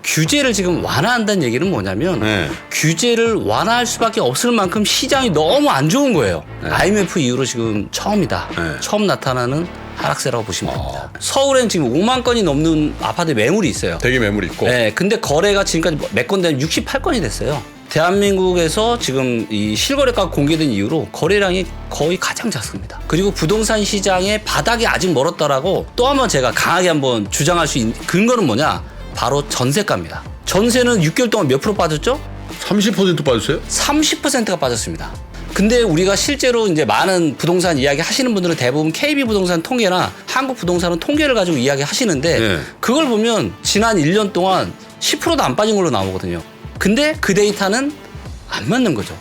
규제를 지금 완화한다는 얘기는 뭐냐면 네. 규제를 완화할 수밖에 없을 만큼 시장이 너무 안 좋은 거예요. 네. IMF 이후로 지금 처음이다. 네. 처음 나타나는 하락세라고 보시면 됩니다. 서울엔 지금 5만 건이 넘는 아파트 매물이 있어요. 대기 매물 있고. 네, 근데 거래가 지금까지 몇 건데 68건이 됐어요. 대한민국에서 지금 이 실거래가 공개된 이후로 거래량이 거의 가장 작습니다. 그리고 부동산 시장의 바닥이 아직 멀었다라고 또 한번 제가 강하게 한번 주장할 수 있는 근거는 뭐냐? 바로 전세가입니다. 전세는 6개월 동안 몇 프로 빠졌죠? 30% 빠졌어요? 30%가 빠졌습니다. 근데 우리가 실제로 이제 많은 부동산 이야기 하시는 분들은 대부분 KB부동산 통계나 한국부동산은 통계를 가지고 이야기 하시는데 네. 그걸 보면 지난 1년 동안 10%도 안 빠진 걸로 나오거든요. 근데 그 데이터는 안 맞는 거죠.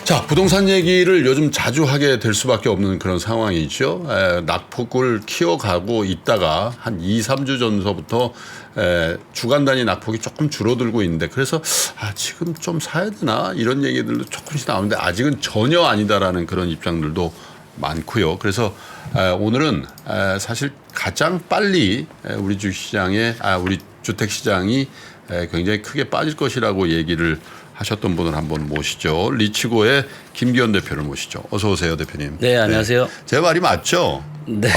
자, 부동산 얘기를 요즘 자주 하게 될 수밖에 없는 그런 상황이죠. 낙폭을 키워가고 있다가 한 2, 3주 전서부터 주간 단위 낙폭이 조금 줄어들고 있는데 그래서 지금 좀 사야 되나 이런 얘기들도 조금씩 나오는데 아직은 전혀 아니다라는 그런 입장들도 많고요. 그래서 오늘은 사실 가장 빨리 우리 주시장에 우리 주택 시장이 굉장히 크게 빠질 것이라고 얘기를 하셨던 분을 한번 모시죠. 리치고의 김기현 대표를 모시죠. 어서 오세요, 대표님. 네, 안녕하세요. 제 말이 맞죠? 네.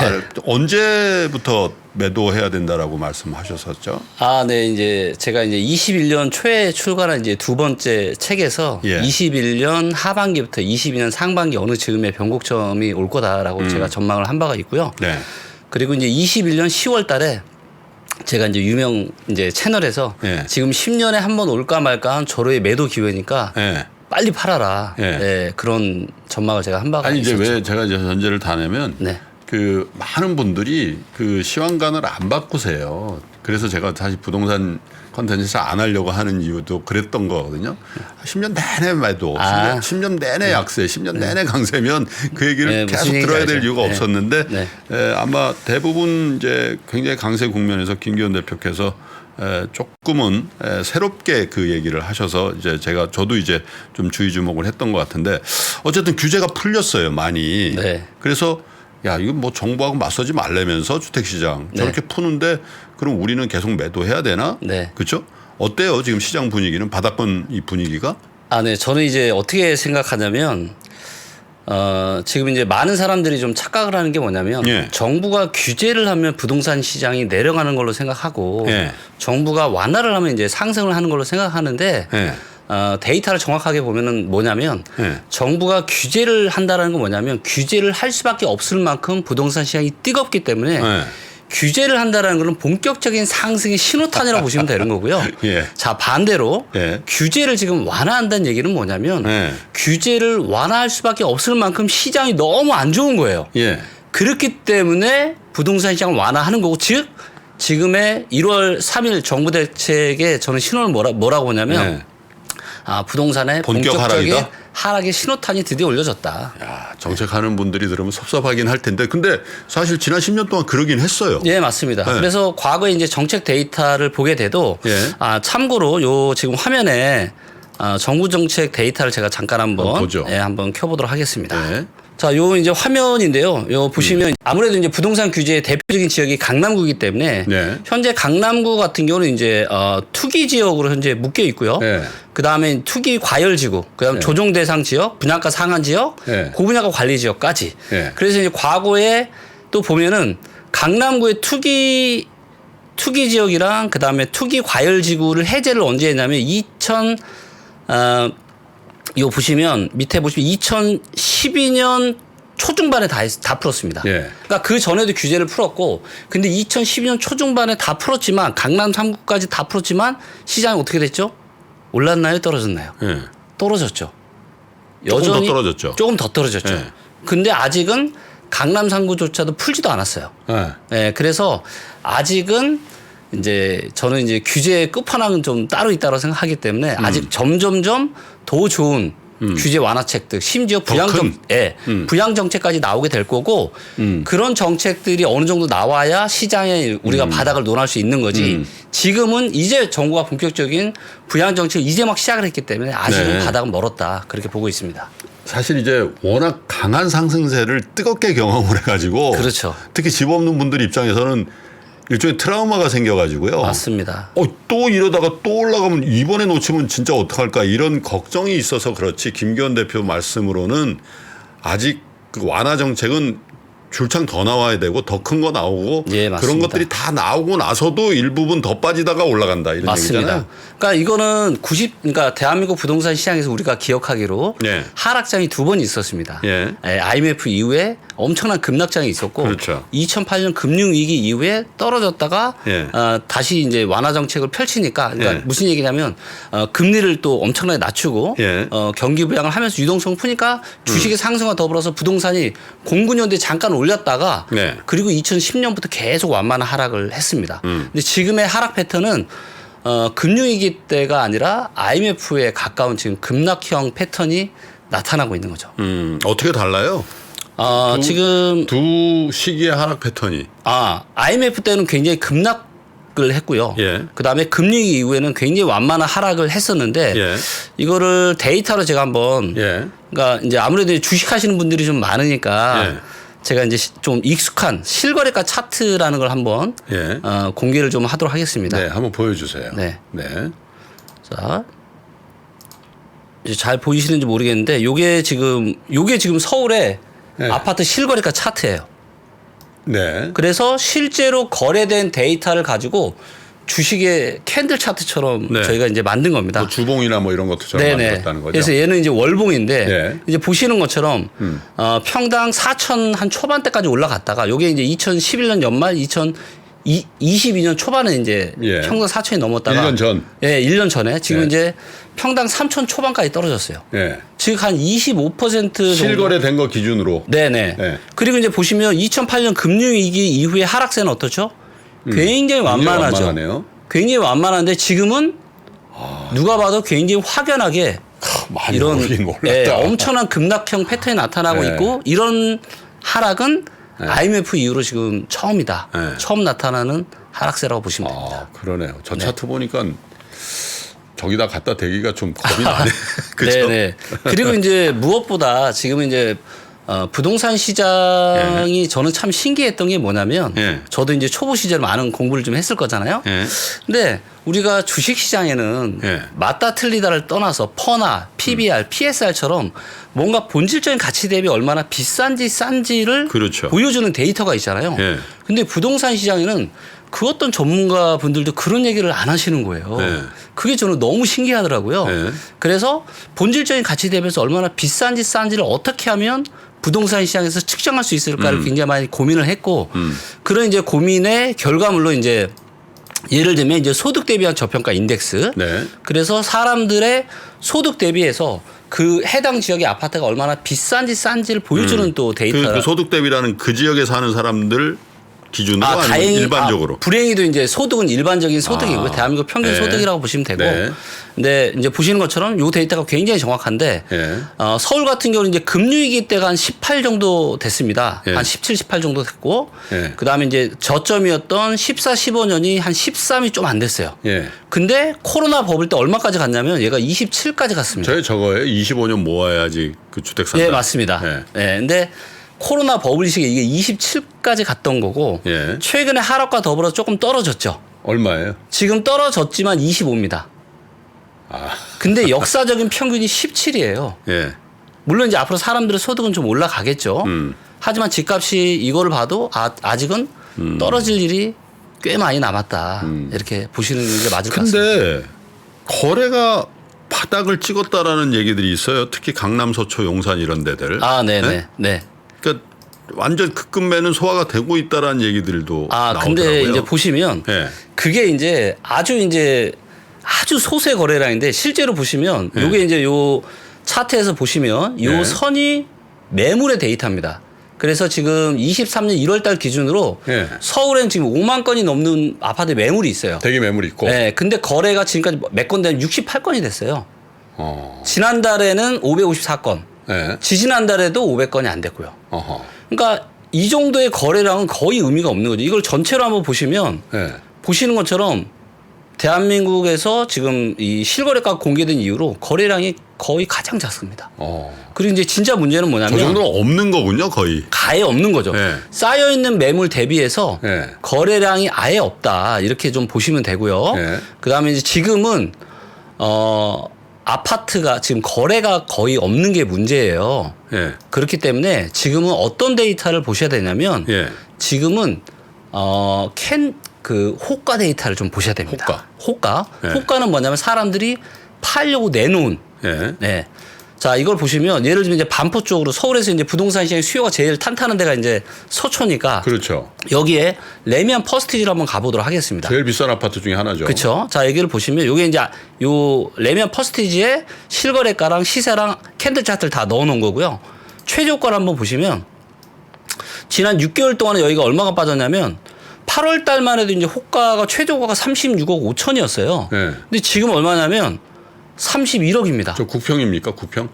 언제부터 매도해야 된다라고 말씀하셨었죠? 네, 이제 제가 이제 21년 초에 출간한 이제 두 번째 책에서 21년 하반기부터 22년 상반기 어느 즈음에 변곡점이 올 거다라고 제가 전망을 한 바가 있고요. 네. 그리고 이제 21년 10월 달에 제가 이제 유명 이제 채널에서 지금 10년에 한 번 올까 말까 한 절호의 매도 기회니까 빨리 팔아라. 그런 전망을 제가 한 바가 있었죠. 이제 왜 제가 이제 전제를 다 내면 그 많은 분들이 그 시황관을 안 바꾸세요. 그래서 제가 사실 부동산 컨텐츠 안 하려고 하는 이유도 그랬던 거거든요. 10년 내내 매도, 10년 내내 약세, 10년 내내 강세면 그 얘기를 계속 들어야 될 이유가 없었는데 아마 대부분 이제 굉장히 강세 국면에서 김기현 대표께서 조금은 새롭게 그 얘기를 하셔서 이제 저도 이제 좀 주의 주목을 했던 것 같은데 어쨌든 규제가 풀렸어요, 많이. 그래서 야, 이거 뭐 정부하고 맞서지 말라면서 주택시장 저렇게 푸는데 그럼 우리는 계속 매도해야 되나? 그렇죠? 어때요? 지금 시장 분위기는 바닥권 이 분위기가? 네. 저는 이제 어떻게 생각하냐면 지금 이제 많은 사람들이 좀 착각을 하는 게 뭐냐면 정부가 규제를 하면 부동산 시장이 내려가는 걸로 생각하고 정부가 완화를 하면 이제 상승을 하는 걸로 생각하는데 데이터를 정확하게 보면은 뭐냐면 정부가 규제를 한다라는 건 뭐냐면 규제를 할 수밖에 없을 만큼 부동산 시장이 뜨겁기 때문에 규제를 한다라는 것은 본격적인 상승의 신호탄이라고 보시면 되는 거고요. 자, 반대로 규제를 지금 완화한다는 얘기는 뭐냐면 규제를 완화할 수밖에 없을 만큼 시장이 너무 안 좋은 거예요. 그렇기 때문에 부동산 시장을 완화하는 거고 즉 지금의 1월 3일 정부 대책에 저는 신호를 뭐라고 보냐면 부동산의 본격적인 하락의 신호탄이 드디어 올려졌다. 야, 정책하는 분들이 들으면 섭섭하긴 할 텐데 근데 사실 지난 10년 동안 그러긴 했어요. 네, 맞습니다. 그래서 과거에 이제 정책 데이터를 보게 돼도 참고로 요 지금 화면에 정부 정책 데이터를 제가 잠깐 한번 켜보도록 하겠습니다. 자, 요 이제 화면인데요. 요 보시면 아무래도 이제 부동산 규제의 대표적인 지역이 강남구이기 때문에 현재 강남구 같은 경우는 이제 투기 지역으로 현재 묶여 있고요. 그 다음에 투기 과열 지구, 그 다음 조정 대상 지역, 분양가 상한 지역, 고분양가 관리 지역까지. 그래서 이제 과거에 또 보면은 강남구의 투기 지역이랑 그 다음에 투기 과열 지구를 해제를 언제 했냐면 이거 보시면 밑에 보시면 2012년 초중반에 다 풀었습니다. 그러니까 그 전에도 규제를 풀었고 근데 2012년 초중반에 다 풀었지만 강남 3구까지 다 풀었지만 시장이 어떻게 됐죠? 올랐나요? 떨어졌나요? 떨어졌죠. 여전히 조금 더 떨어졌죠. 근데 아직은 강남 3구조차도 풀지도 않았어요. 그래서 아직은 이제 저는 이제 규제의 끝판왕은 좀 따로 있다고 생각하기 때문에 아직 점점점 더 좋은 규제 완화책들 심지어 부양 정책까지 나오게 될 거고 그런 정책들이 어느 정도 나와야 시장에 우리가 바닥을 논할 수 있는 거지 지금은 이제 정부가 본격적인 부양 정책을 이제 막 시작을 했기 때문에 아직은 바닥은 멀었다 그렇게 보고 있습니다. 사실 이제 워낙 강한 상승세를 뜨겁게 경험을 해가지고 그렇죠. 특히 집 없는 분들 입장에서는 일종의 트라우마가 생겨가지고요. 맞습니다. 또 이러다가 또 올라가면 이번에 놓치면 진짜 어떡할까 이런 걱정이 있어서 그렇지 김기현 대표 말씀으로는 아직 그 완화 정책은 줄창 더 나와야 되고 더 큰 거 나오고 예, 그런 것들이 다 나오고 나서도 일부분 더 빠지다가 올라간다 이런 맞습니다. 얘기잖아요. 그러니까 이거는 그러니까 대한민국 부동산 시장에서 우리가 기억하기로 예. 하락장이 2번 있었습니다. 예. IMF 이후에 엄청난 급락장이 있었고 그렇죠. 2008년 금융위기 이후에 떨어졌다가 예. 다시 이제 완화 정책을 펼치니까 그러니까 예. 무슨 얘기냐면 금리를 또 엄청나게 낮추고 예. 경기 부양을 하면서 유동성 푸니까 주식의 상승과 더불어서 부동산이 09년도에 잠깐 올렸다가 네. 그리고 2010년부터 계속 완만한 하락을 했습니다. 근데 지금의 하락 패턴은 금융위기 때가 아니라 IMF에 가까운 지금 급락형 패턴이 나타나고 있는 거죠. 어떻게 달라요? 지금 두 시기의 하락 패턴이. IMF 때는 굉장히 급락을 했고요. 예. 그다음에 금융위기 이후에는 굉장히 완만한 하락을 했었는데 예. 이거를 데이터로 제가 한번 예. 그러니까 이제 아무래도 주식하시는 분들이 좀 많으니까 예. 제가 이제 좀 익숙한 실거래가 차트라는 걸 한번 예. 공개를 좀 하도록 하겠습니다. 네, 한번 보여주세요. 네. 네. 자, 이제 잘 보이시는지 모르겠는데 요게 지금 서울의 네. 아파트 실거래가 차트예요. 네. 그래서 실제로 거래된 데이터를 가지고 주식의 캔들 차트처럼 네. 저희가 이제 만든 겁니다. 뭐 주봉이나 뭐 이런 것도 저런 만들었다는 거죠. 그래서 얘는 이제 월봉인데 네. 이제 보시는 것처럼 평당 4천 한 초반대까지 올라갔다가 요게 이제 2011년 연말 2022년 초반에 이제 예. 평당 4천이 넘었다가 1년 전. 예, 1년 전에 지금 네. 이제 평당 3천 초반까지 떨어졌어요. 예. 즉 한 25% 정도. 실거래된 거 기준으로. 네네. 네. 그리고 이제 보시면 2008년 금융위기 이후의 하락세는 어떻죠? 굉장히 완만하죠. 완만하네요. 굉장히 완만한데 지금은 누가 봐도 굉장히 확연하게 많이 이런 오르긴 올랐다. 엄청난 급락형 패턴이 나타나고 네. 있고 이런 하락은 IMF 이후로 지금 처음이다. 네. 처음 나타나는 하락세라고 보시면 됩니다. 그러네요. 저 차트 보니까 저기다 갖다 대기가 좀 겁이 나네. 그렇죠? 네네. 그리고 이제 무엇보다 지금 이제 부동산 시장이 저는 참 신기했던 게 뭐냐면 예. 저도 이제 초보 시절 많은 공부를 좀 했을 거잖아요. 예. 근데 우리가 주식 시장에는 예. 맞다 틀리다를 떠나서 퍼나 PBR, PSR처럼 뭔가 본질적인 가치 대비 얼마나 비싼지 싼지를 그렇죠. 보여주는 데이터가 있잖아요. 예. 근데 부동산 시장에는 그 어떤 전문가 분들도 그런 얘기를 안 하시는 거예요. 예. 그게 저는 너무 신기하더라고요. 예. 그래서 본질적인 가치 대비해서 얼마나 비싼지 싼지를 어떻게 하면 부동산 시장에서 측정할 수 있을까를 굉장히 많이 고민을 했고 그런 이제 고민의 결과물로 이제 예를 들면 이제 소득 대비한 저평가 인덱스. 네. 그래서 사람들의 소득 대비해서 그 해당 지역의 아파트가 얼마나 비싼지 싼지를 보여주는 또 데이터. 그 소득 대비라는 그 지역에 사는 사람들 기준으로 아니면 다행히 일반적으로. 불행히도 이제 소득은 일반적인 소득이고요. 대한민국 평균 네. 소득이라고 보시면 되고. 네. 근데 이제 보시는 것처럼 요 데이터가 굉장히 정확한데 네. 서울 같은 경우는 이제 금융위기 때가 한 18 정도 됐습니다. 네. 한 17, 18 정도 됐고. 네. 그다음에 이제 저점이었던 14, 15년이 한 13이 좀 안 됐어요. 예. 근데 코로나 버블 때 얼마까지 갔냐면 얘가 27까지 갔습니다. 저거예요. 25년 모아야지 그 주택 산다. 네, 맞습니다. 예. 네. 근데 코로나 버블 시기에 이게 27까지 갔던 거고 예. 최근에 하락과 더불어 조금 떨어졌죠. 얼마예요? 지금 떨어졌지만 25입니다. 근데 역사적인 평균이 17이에요. 예. 물론 이제 앞으로 사람들의 소득은 좀 올라가겠죠. 하지만 집값이 이거를 봐도 아직은 떨어질 일이 꽤 많이 남았다. 이렇게 보시는 게 맞을 것 같습니다. 근데 거래가 바닥을 찍었다라는 얘기들이 있어요. 특히 강남, 서초, 용산 이런 데들. 네네. 네. 그러니까 완전 급급매는 소화가 되고 있다라는 얘기들도 나오더라고요. 근데 이제 보시면 예. 그게 이제 아주 소수의 거래량인데 실제로 보시면 요게 이제 요 차트에서 보시면 요 네. 선이 매물의 데이터입니다. 그래서 지금 23년 1월 달 기준으로 네. 서울엔 지금 5만 건이 넘는 아파트 매물이 있어요. 대기 매물이 있고. 네. 근데 거래가 지금까지 몇 건 되면 68건이 됐어요. 지난달에는 554건. 네. 지지난달에도 500건이 안 됐고요. 어허. 그러니까 이 정도의 거래량은 거의 의미가 없는 거죠. 이걸 전체로 한번 보시면 네. 보시는 것처럼 대한민국에서 지금 이 실거래가 공개된 이후로 거래량이 거의 가장 작습니다. 그리고 이제 진짜 문제는 뭐냐면 저 정도는 없는 거군요, 거의. 아예 없는 거죠. 네. 쌓여 있는 매물 대비해서 네. 거래량이 아예 없다 이렇게 좀 보시면 되고요. 네. 그다음에 이제 지금은 아파트가 지금 거래가 거의 없는 게 문제예요. 예. 그렇기 때문에 지금은 어떤 데이터를 보셔야 되냐면 예. 지금은 호가 데이터를 좀 보셔야 됩니다. 호가. 예. 호가는 뭐냐면 사람들이 팔려고 내놓은. 예. 네. 자, 이걸 보시면 예를 들면 이제 반포 쪽으로 서울에서 이제 부동산 시장의 수요가 제일 탄탄한 데가 이제 서초니까. 그렇죠. 여기에 레미안 퍼스티지를 한번 가보도록 하겠습니다. 제일 비싼 아파트 중에 하나죠. 그렇죠. 자, 여기를 보시면 요게 이제 요 레미안 퍼스티지에 실거래가랑 시세랑 캔들 차트를 다 넣어 놓은 거고요. 최저 호가를 한번 보시면 지난 6개월 동안에 여기가 얼마가 빠졌냐면 8월 달만 해도 이제 호가가 최저 호가가 36억 5천이었어요. 네. 근데 지금 얼마냐면 31억입니다. 저 9평입니까? 9평?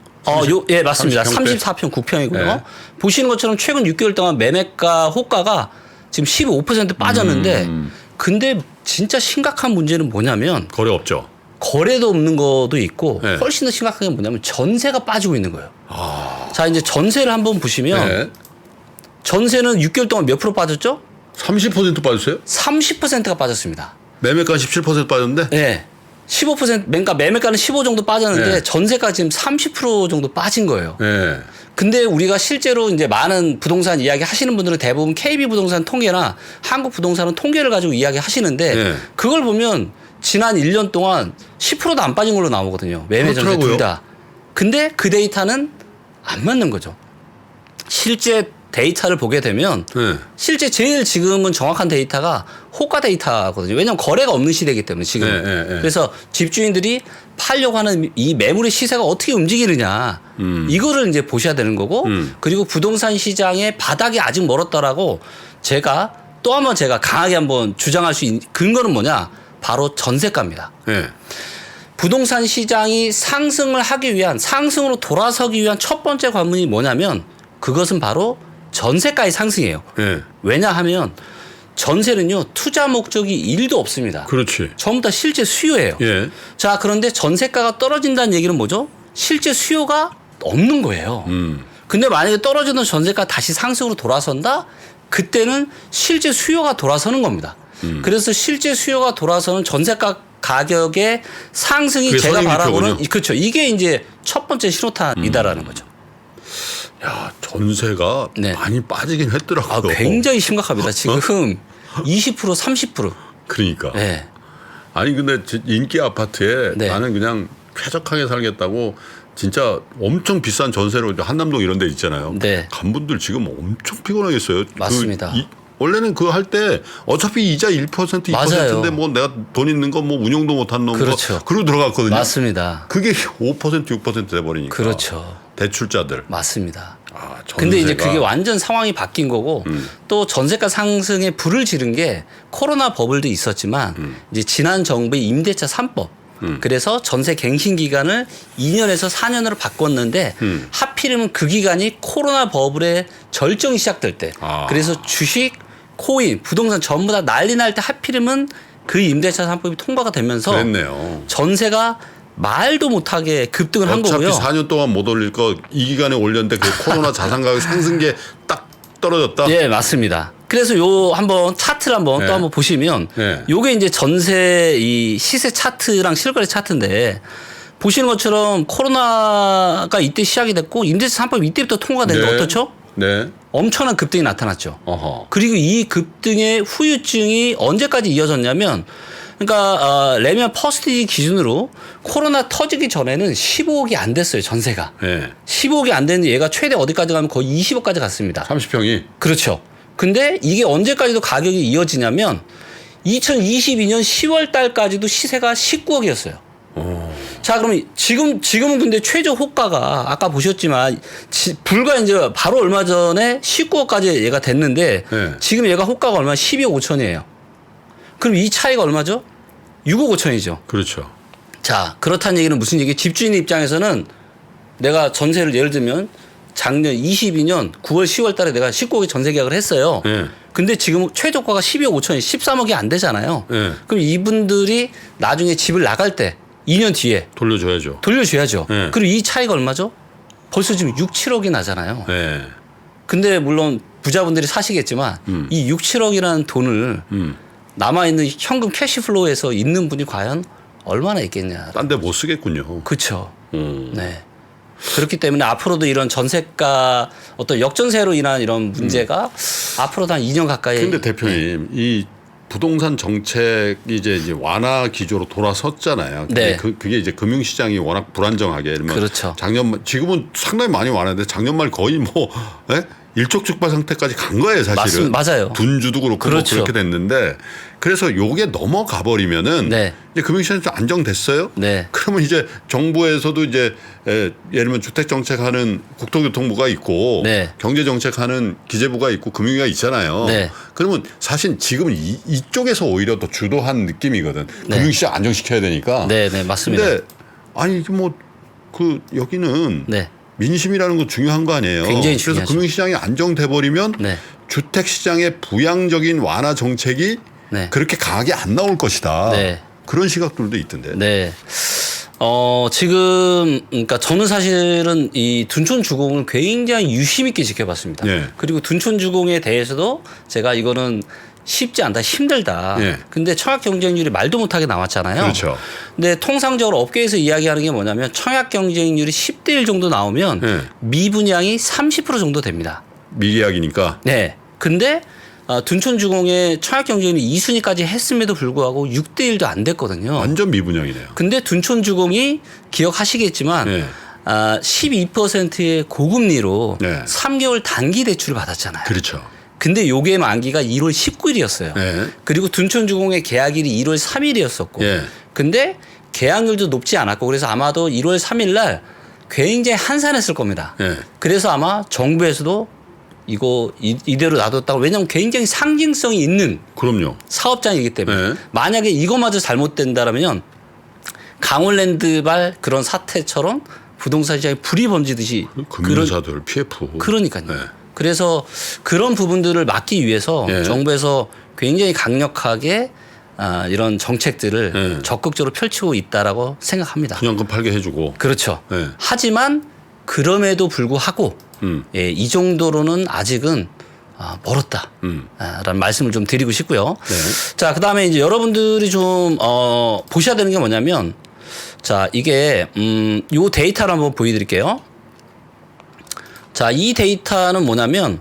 예, 맞습니다. 30평대? 34평 9평이고요. 네. 보시는 것처럼 최근 6개월 동안 매매가 호가가 지금 15% 빠졌는데 근데 진짜 심각한 문제는 뭐냐면 거래 없죠. 거래도 없는 것도 있고 네. 훨씬 더 심각한 게 뭐냐면 전세가 빠지고 있는 거예요. 자, 이제 전세를 한번 보시면 네. 전세는 6개월 동안 몇 프로 빠졌죠? 30% 빠졌어요? 30%가 빠졌습니다. 매매가 17% 빠졌는데? 네. 15% 그러니까 매매가는 15 정도 빠졌는데 네. 전세가 지금 30% 정도 빠진 거예요. 네. 근데 우리가 실제로 이제 많은 부동산 이야기 하시는 분들은 대부분 KB 부동산 통계나 한국 부동산은 통계를 가지고 이야기 하시는데 네. 그걸 보면 지난 1년 동안 10%도 안 빠진 걸로 나오거든요. 매매 전세 둘 다. 근데 그 데이터는 안 맞는 거죠. 실제 데이터를 보게 되면 네. 실제 제일 지금은 정확한 데이터가 호가 데이터거든요. 왜냐하면 거래가 없는 시대이기 때문에 지금. 네. 그래서 집주인들이 팔려고 하는 이 매물의 시세가 어떻게 움직이느냐 이거를 이제 보셔야 되는 거고 그리고 부동산 시장의 바닥이 아직 멀었다라고 제가 또 한번 제가 강하게 한번 주장할 수 있는 근거는 뭐냐? 바로 전세가입니다. 네. 부동산 시장이 상승을 하기 위한 상승으로 돌아서기 위한 첫 번째 관문이 뭐냐면 그것은 바로 전세가의 상승이에요. 네. 왜냐하면 전세는요 투자 목적이 1도 없습니다. 그렇지. 전부 다 실제 수요예요. 예. 자, 그런데 전세가가 떨어진다는 얘기는 뭐죠? 실제 수요가 없는 거예요. 근데 만약에 떨어지는 전세가 다시 상승으로 돌아선다? 그때는 실제 수요가 돌아서는 겁니다. 그래서 실제 수요가 돌아서는 전세가 가격의 상승이 제가 바라보는 그렇죠. 이게 이제 첫 번째 신호탄이다라는 거죠. 야, 전세가 네. 많이 빠지긴 했더라고요. 굉장히 심각합니다. 지금 20% 30%. 그러니까. 네. 아니 근데 인기 아파트에 네. 나는 그냥 쾌적하게 살겠다고 진짜 엄청 비싼 전세로 한남동 이런 데 있잖아요. 네. 간 분들 지금 엄청 피곤하겠어요. 맞습니다. 원래는 그거 할 때 어차피 이자 1% 2%인데 뭐 내가 돈 있는 거 뭐 운용도 못한 놈 그렇죠. 그러고 들어갔거든요. 맞습니다. 그게 5% 6% 돼버리니까. 그렇죠. 대출자들. 맞습니다. 전세가. 근데 이제 그게 완전 상황이 바뀐 거고 또 전세가 상승에 불을 지른 게 코로나 버블도 있었지만 이제 지난 정부의 임대차 3법 그래서 전세 갱신 기간을 2년에서 4년으로 바꿨는데 하필이면 그 기간이 코로나 버블의 절정이 시작될 때 그래서 주식, 코인, 부동산 전부 다 난리 날 때 하필이면 그 임대차 3법이 통과가 되면서 그랬네요. 전세가 말도 못하게 급등을 한 거고요. 어차피 4년 동안 못 올릴 거 이 기간에 올렸는데 그 코로나 자산 가격 상승계 딱 떨어졌다. 예, 맞습니다. 그래서 요 한번 차트를 한번 네. 또 한번 보시면 네. 요게 이제 전세 이 시세 차트랑 실거래 차트인데 보시는 것처럼 코로나가 이때 시작이 됐고 임대차 3법 이때부터 통과가 됐는데 네. 어떻죠? 네. 엄청난 급등이 나타났죠. 어허. 그리고 이 급등의 후유증이 언제까지 이어졌냐면 그러니까 레미안 퍼스티지 기준으로 코로나 터지기 전에는 15억이 안 됐어요, 전세가. 네. 15억이 안 됐는데 얘가 최대 어디까지 가면 거의 20억까지 갔습니다. 30평이. 그렇죠. 근데 이게 언제까지도 가격이 이어지냐면 2022년 10월 달까지도 시세가 19억이었어요. 자, 그러면 지금은 근데 최저 호가가 아까 보셨지만 불과 이제 바로 얼마 전에 19억까지 얘가 됐는데 네. 지금 얘가 호가가 얼마 12억 5천이에요. 그럼 이 차이가 얼마죠? 6억 5천이죠. 그렇죠. 자, 그렇다는 얘기는 무슨 얘기? 집주인 입장에서는 내가 전세를 예를 들면 작년 22년 9월 10월 달에 내가 19억에 전세 계약을 했어요. 네. 근데 지금 최저가가 12억 5천이 13억이 안 되잖아요. 네. 그럼 이분들이 나중에 집을 나갈 때 2년 뒤에 돌려줘야죠. 네. 그리고 이 차이가 얼마죠? 벌써 지금 6, 7억이 나잖아요. 네. 근데 물론 부자분들이 사시겠지만 이 6, 7억이라는 돈을 남아있는 현금 캐시플로우에서 있는 분이 과연 얼마나 있겠냐. 딴 데 못 쓰겠군요. 그렇죠. 네. 그렇기 때문에 앞으로도 이런 전세가 어떤 역전세로 인한 이런 문제가 앞으로도 한 2년 가까이. 그런데 대표님 이 부동산 정책이 이제 완화 기조로 돌아섰잖아요. 네. 그게 이제 금융시장이 워낙 불안정하게. 그렇죠. 지금은 상당히 많이 완화했는데 작년 말 거의 뭐 일촉즉발 상태까지 간 거예요, 사실은. 맞아요. 둔주도 그렇고 그렇죠. 그렇게 됐는데 그래서 요게 넘어가 버리면은 네. 이제 금융시장이 좀 안정됐어요. 네. 그러면 이제 정부에서도 이제 예를 들면 주택 정책하는 국토교통부가 있고 네. 경제 정책하는 기재부가 있고 금융위가 있잖아요. 네. 그러면 사실 지금 이쪽에서 오히려 더 주도한 느낌이거든. 네. 금융시장 안정시켜야 되니까. 네, 네, 맞습니다. 근데 아니 여기는 네. 민심이라는 건 중요한 거 아니에요. 굉장히 그래서 중요하죠. 금융시장이 안정돼 버리면 네. 주택 시장의 부양적인 완화 정책이 네. 그렇게 강하게 안 나올 것이다. 네. 그런 시각들도 있던데. 네. 지금 그러니까 저는 사실은 이 둔촌 주공을 굉장히 유심 있게 지켜봤습니다. 네. 그리고 둔촌 주공에 대해서도 제가 이거는 쉽지 않다, 힘들다. 네. 근데 청약 경쟁률이 말도 못하게 나왔잖아요. 그렇죠. 근데 통상적으로 업계에서 이야기하는 게 뭐냐면 청약 경쟁률이 10대 1 정도 나오면 네. 미분양이 30% 정도 됩니다. 미계약이니까. 네. 근데 둔촌주공의 청약 경쟁률이 2순위까지 했음에도 불구하고 6대 1도 안 됐거든요. 완전 미분양이네요. 근데 둔촌주공이 기억하시겠지만 네. 12%의 고금리로 네. 3개월 단기 대출을 받았잖아요. 그렇죠. 근데 요게 만기가 1월 19일이었어요. 네. 그리고 둔촌주공의 계약일이 1월 3일이었었고. 네. 근데 계약률도 높지 않았고 그래서 아마도 1월 3일 날 굉장히 한산했을 겁니다. 네. 그래서 아마 정부에서도 이거 이대로 놔뒀다고 왜냐하면 굉장히 상징성이 있는 그럼요. 사업장이기 때문에 네. 만약에 이거마저 잘못된다라면 강원랜드발 그런 사태처럼 부동산 시장에 불이 번지듯이 금융사들 PF. 그러니까요. 네. 그래서 그런 부분들을 막기 위해서 네. 정부에서 굉장히 강력하게 이런 정책들을 네. 적극적으로 펼치고 있다라고 생각합니다. 분양금 팔게 해주고. 그렇죠. 네. 하지만 그럼에도 불구하고 예, 이 정도로는 아직은 멀었다. 라는 말씀을 좀 드리고 싶고요. 네. 자, 그 다음에 이제 여러분들이 좀, 보셔야 되는 게 뭐냐면, 자, 이게, 요 데이터를 한번 보여드릴게요. 자, 이 데이터는 뭐냐면,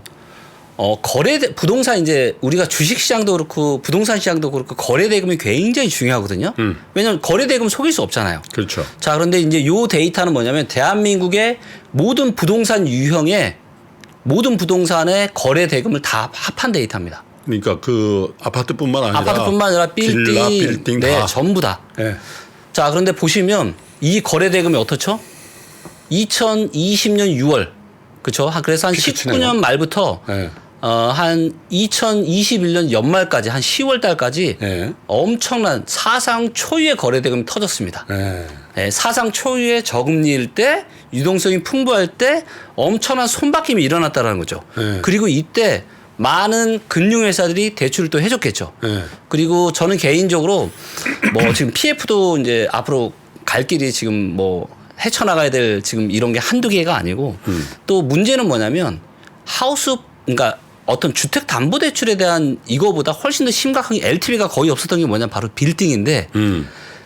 부동산 이제 우리가 주식 시장도 그렇고 부동산 시장도 그렇고 거래 대금이 굉장히 중요하거든요. 왜냐하면 거래 대금 속일 수 없잖아요. 그렇죠. 자, 그런데 이제 요 데이터는 뭐냐면 대한민국의 모든 부동산 유형의 모든 부동산의 거래 대금을 다 합한 데이터입니다. 그러니까 그 아파트뿐만 아니라 빌딩, 빌라, 빌딩 네, 다. 전부 다. 네. 자, 그런데 보시면 이 거래 대금이 어떻죠? 2020년 6월. 그렇죠? 그래서 한 19년 말부터 네. 한 2021년 연말까지 한 10월 달까지 네. 엄청난 사상 초유의 거래 대금이 터졌습니다. 네. 네, 사상 초유의 저금리일 때 유동성이 풍부할 때 엄청난 손바뀜이 일어났다는 거죠. 네. 그리고 이때 많은 금융회사들이 대출을 또 해줬겠죠. 네. 그리고 저는 개인적으로 뭐 지금 PF도 이제 앞으로 갈 길이 지금 뭐 헤쳐나가야 될 지금 이런 게 한두 개가 아니고 또 문제는 뭐냐면 그러니까 어떤 주택담보대출에 대한 이거보다 훨씬 더 심각한 게 LTV가 거의 없었던 게 뭐냐면 바로 빌딩인데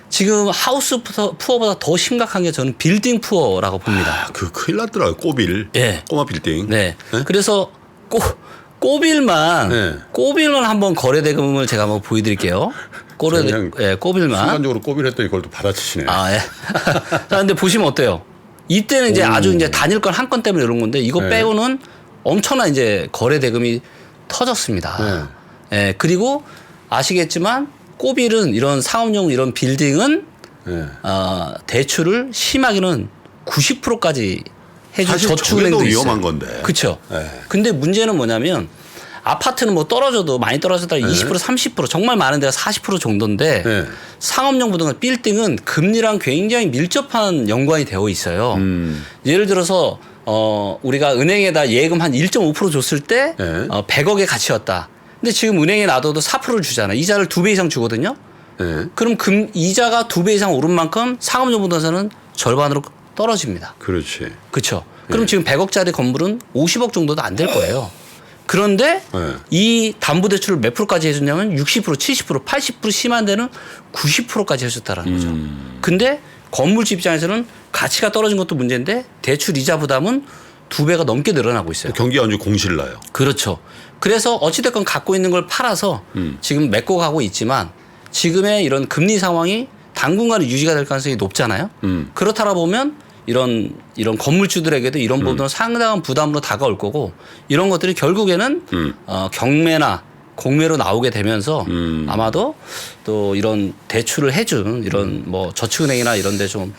지금 하우스 푸어보다 더 심각한 게 저는 빌딩 푸어라고 봅니다. 그 큰일 났더라고요. 꼬빌. 네. 꼬마 빌딩. 네. 그래서 꼬빌만 한번 거래 대금을 제가 한번 보여드릴게요. 꼬빌만. 순간적으로 꼬빌했더니 그걸 또 받아치시네. 예. 자, 근데 보시면 어때요? 이때는 이제 아주 이제 단일 건 한 건 때문에 이런 건데 이거 빼고는 엄청난 이제 거래 대금이 터졌습니다. 예. 그리고 아시겠지만 꼬빌은 이런 상업용 이런 빌딩은 대출을 심하게는 90%까지 해준 사실 저축은행도 있어요. 위험한 건데. 그렇죠. 근데 문제는 뭐냐면 아파트는 뭐 떨어져도 많이 떨어졌다 20% 30% 정말 많은 데가 40% 정도인데 상업용 부동산 빌딩은 금리랑 굉장히 밀접한 연관이 되어 있어요. 예를 들어서 우리가 은행에다 예금 한 1.5% 줬을 때 네. 100억의 가치였다. 근데 지금 은행에 놔둬도 4%를 주잖아요. 이자를 2배 이상 주거든요. 네. 그럼 이자가 2배 이상 오른 만큼 상업용부동산은 절반으로 떨어집니다. 그렇지. 그렇죠. 그럼 지금 100억짜리 건물은 50억 정도도 안 될 거예요. 그런데 이 담보대출을 몇 프로까지 해줬냐면 60%, 70%, 80% 심한 데는 90%까지 해줬다라는 거죠. 근데 건물주 입장에서는 가치가 떨어진 것도 문제인데 대출 이자 부담은 2배가 넘게 늘어나고 있어요. 경기가 완전 공실나요. 그렇죠. 그래서 어찌됐건 갖고 있는 걸 팔아서 지금 메꿔 가고 있지만 지금의 이런 금리 상황이 당분간은 유지가 될 가능성이 높잖아요. 그렇다라 보면 이런 건물주들에게도 이런 부분은 상당한 부담으로 다가올 거고 이런 것들이 결국에는 경매나 공매로 나오게 되면서 아마도 또 이런 대출을 해준 이런 뭐 저축은행이나 이런 데 좀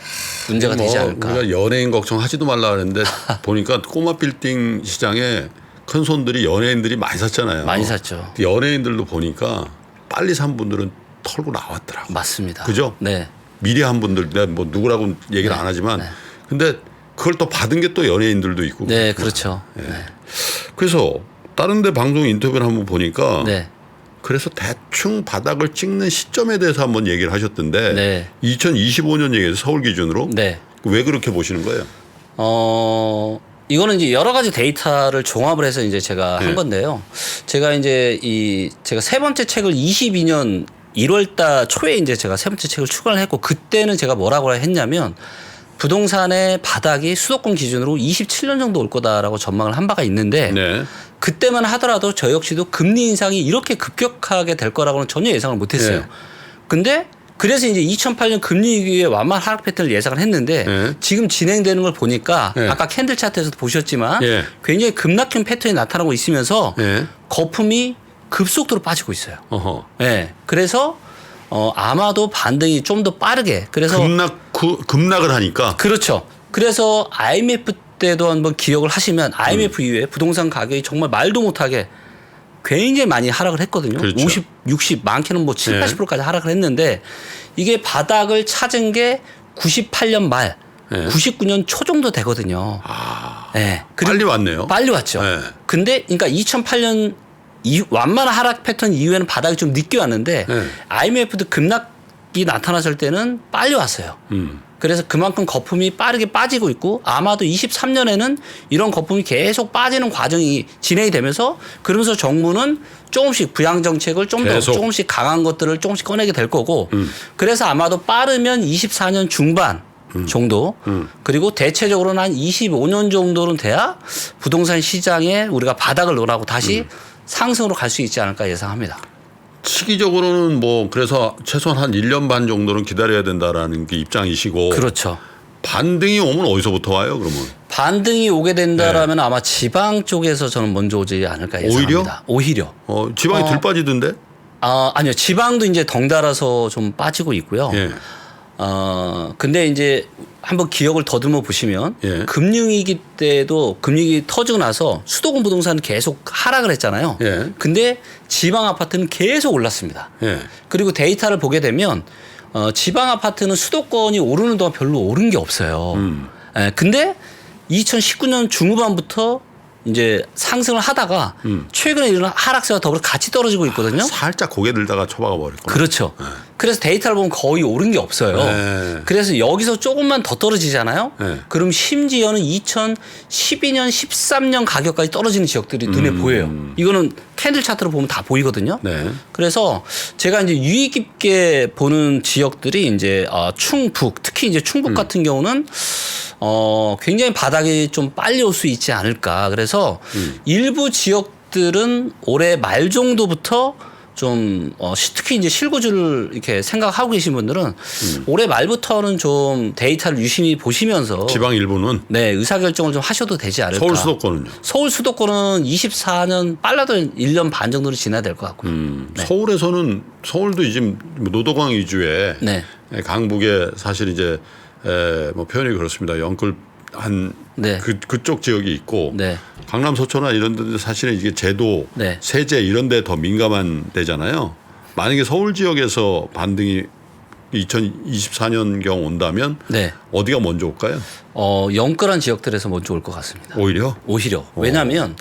문제가 되지 않을까. 우리가 연예인 걱정하지도 말라 그랬는데 보니까 꼬마 빌딩 시장에 큰 손들이 연예인들이 많이 샀잖아요. 많이 샀죠. 연예인들도 보니까 빨리 산 분들은 털고 나왔더라고. 맞습니다. 그죠? 네. 미래한 분들 내가 뭐 누구라고 얘기를 안 하지만 근데 그걸 또 받은 게 또 연예인들도 있고. 네, 그렇죠. 네. 그래서 다른 데 방송 인터뷰를 한번 보니까 네. 그래서 대충 바닥을 찍는 시점에 대해서 한번 얘기를 하셨던데 네. 2025년 얘기해서 서울 기준으로 네. 왜 그렇게 보시는 거예요? 이거는 이제 여러 가지 데이터를 종합을 해서 이제 제가 한 건데요. 제가 이제 제가 세 번째 책을 22년 1월달 초에 이제 제가 세 번째 책을 출간을 했고 그때는 제가 뭐라고 했냐면 부동산의 바닥이 수도권 기준으로 27년 정도 올 거다라고 전망을 한 바가 있는데 네. 그때만 하더라도 저 역시도 금리 인상이 이렇게 급격하게 될 거라고는 전혀 예상을 못 했어요. 네. 근데 그래서 이제 2008년 금리 위기의 완만 하락 패턴을 예상을 했는데 지금 진행되는 걸 보니까 아까 캔들 차트에서도 보셨지만 굉장히 급락형 패턴이 나타나고 있으면서 거품이 급속도로 빠지고 있어요. 네. 그래서 아마도 반등이 좀 더 빠르게 그래서 급락을 하니까 그렇죠. 그래서 IMF 때도 한번 기억을 하시면 IMF 이후에 부동산 가격이 정말 말도 못하게 굉장히 많이 하락을 했거든요. 그렇죠. 50, 60, 많게는 뭐 7, 80%까지 하락을 했는데 이게 바닥을 찾은 게 98년 말, 99년 초 정도 되거든요. 네. 빨리 왔네요. 빨리 왔죠. 근데 그러니까 2008년 완만한 하락 패턴 이후에는 바닥이 좀 늦게 왔는데 IMF도 급락이 나타났을 때는 빨리 왔어요. 그래서 그만큼 거품이 빠르게 빠지고 있고 아마도 23년에는 이런 거품이 계속 빠지는 과정이 진행이 되면서 그러면서 정부는 조금씩 부양 정책을 좀 더 조금씩 강한 것들을 조금씩 꺼내게 될 거고 그래서 아마도 빠르면 24년 중반 정도 그리고 대체적으로는 한 25년 정도는 돼야 부동산 시장에 우리가 바닥을 논하고 다시 상승으로 갈 수 있지 않을까 예상합니다. 시기적으로는 뭐 그래서 최소한 한 1년 반 정도는 기다려야 된다라는 게 입장이시고 그렇죠. 반등이 오면 어디서부터 와요 그러면? 반등이 오게 된다라면 아마 지방 쪽에서 저는 먼저 오지 않을까 예상합니다. 오히려? 지방이 덜 빠지던데? 아니요. 지방도 이제 덩달아서 좀 빠지고 있고요. 근데 이제 한번 기억을 더듬어 보시면 금융위기 때도 금융위기 터지고 나서 수도권 부동산은 계속 하락을 했잖아요. 근데 지방 아파트는 계속 올랐습니다. 그리고 데이터를 보게 되면 지방 아파트는 수도권이 오르는 동안 별로 오른 게 없어요. 근데 2019년 중후반부터 이제 상승을 하다가 최근에 이런 하락세와 더불어 같이 떨어지고 있거든요. 살짝 고개 들다가 초박아 버렸구나. 그렇죠. 그래서 데이터를 보면 거의 오른 게 없어요. 그래서 여기서 조금만 더 떨어지잖아요. 그럼 심지어는 2012년, 13년 가격까지 떨어지는 지역들이 눈에 보여요. 이거는 캔들 차트로 보면 다 보이거든요. 그래서 제가 이제 유의 깊게 보는 지역들이 이제 충북, 특히 이제 충북 같은 경우는 굉장히 바닥이 좀 빨리 올 수 있지 않을까. 그래서 일부 지역들은 올해 말 정도부터 좀 특히 이제 실거주를 이렇게 생각하고 계신 분들은 올해 말부터는 좀 데이터를 유심히 보시면서 지방 일부는 의사결정을 좀 하셔도 되지 않을까. 서울 수도권은요? 서울 수도권은 24년 빨라도 1년 반 정도는 지나야 될 것 같고요. 서울에서는 서울도 이제 노도강 위주의 강북에 사실 이제 뭐 표현이 그렇습니다. 영끌 한 그쪽 지역이 있고 강남 서초나 이런 데는 사실은 이게 제도 세제 이런 데 더 민감한 데잖아요. 만약에 서울 지역에서 반등이 2024년경 온다면 네. 어디가 먼저 올까요? 영끌한 지역들에서 먼저 올 것 같습니다. 오히려? 왜냐하면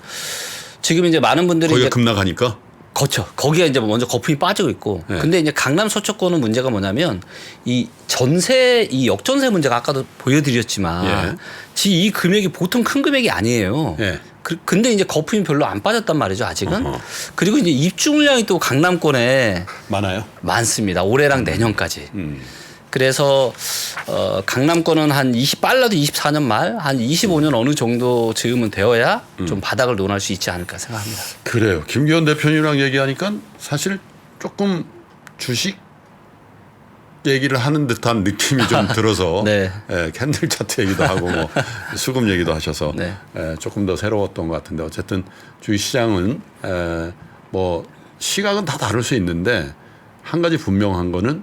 지금 이제 많은 분들이 거기가 이제 급락하니까? 그렇죠. 거기가 이제 먼저 거품이 빠지고 있고. 네. 근데 이제 강남 서초권은 문제가 뭐냐면 이 전세, 이 역전세 문제가 아까도 보여드렸지만 예. 이 금액이 보통 큰 금액이 아니에요. 예. 근데 이제 거품이 별로 안 빠졌단 말이죠, 아직은. 그리고 이제 입주 물량이 또 강남권에 많아요? 많습니다. 올해랑 내년까지. 그래서 강남권은 빨라도 24년 말, 한 25년 어느 정도 즈음은 되어야 좀 바닥을 논할 수 있지 않을까 생각합니다. 그래요. 김기현 대표님이랑 얘기하니까 사실 조금 주식 얘기를 하는 듯한 느낌이 좀 들어서 네. 예, 캔들 차트 얘기도 하고 뭐 수급 얘기도 하셔서 네. 조금 더 새로웠던 것 같은데 어쨌든 주식시장은 뭐 시각은 다 다를 수 있는데 한 가지 분명한 거는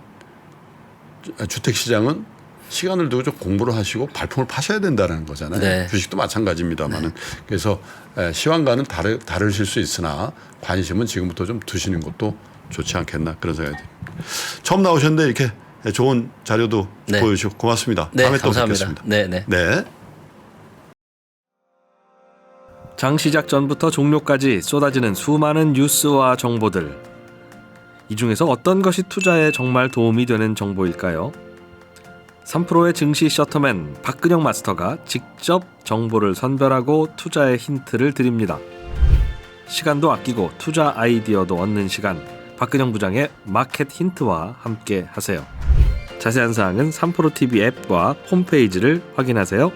주택시장은 시간을 두고 좀 공부를 하시고 발품을 파셔야 된다는 거잖아요. 네. 주식도 마찬가지입니다만은 그래서 시황과는 다르실 수 있으나 관심은 지금부터 좀 두시는 것도 좋지 않겠나 그런 생각이 듭니다. 처음 나오셨는데 이렇게 좋은 자료도 네. 보여주시고 고맙습니다. 네, 다음에 감사합니다. 또 뵙겠습니다. 네. 네. 장 시작 전부터 종료까지 쏟아지는 수많은 뉴스와 정보들. 이 중에서 어떤 것이 투자에 정말 도움이 되는 정보일까요? 3프로의 증시 셔터맨 박근영 마스터가 직접 정보를 선별하고 투자의 힌트를 드립니다. 시간도 아끼고 투자 아이디어도 얻는 시간, 박근영 부장의 마켓 힌트와 함께 하세요. 자세한 사항은 3프로 TV 앱과 홈페이지를 확인하세요.